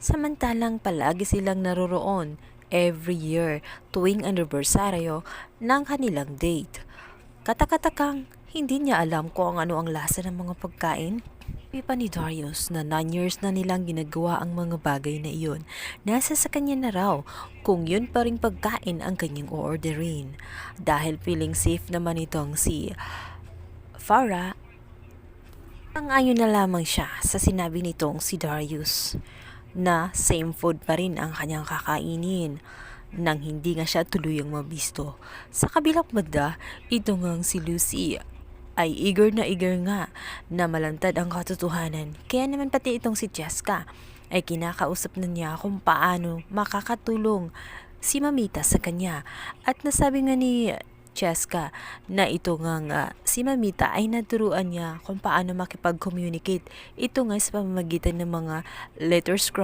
samantalang palagi silang naroroon every year tuwing anibersaryo ng kanilang date. Katakatakang hindi niya alam kung ano ang lasa ng mga pagkain. Sabi pa ni Darius na 9 years na nilang ginagawa ang mga bagay na iyon. Nasa sa kanya na raw kung yun pa ring pagkain ang kanyang o-orderin. Dahil feeling safe naman itong si Farah, sang-ayon na lamang siya sa sinabi nitong si Darius na same food pa rin ang kanyang kakainin nang hindi nga siya tuluyang mabisto. Sa kabilang banda, ito ngang si Lucy ay eager nga na malantad ang katotohanan. Kaya naman pati itong si Jessica ay kinakausap na niya kung paano makakatulong si Mamita sa kanya. At nasabi nga ni Jessica na ito nga si Mamita ay naturuan niya kung paano makipag-communicate. Ito nga sa pamamagitan ng mga letter scrum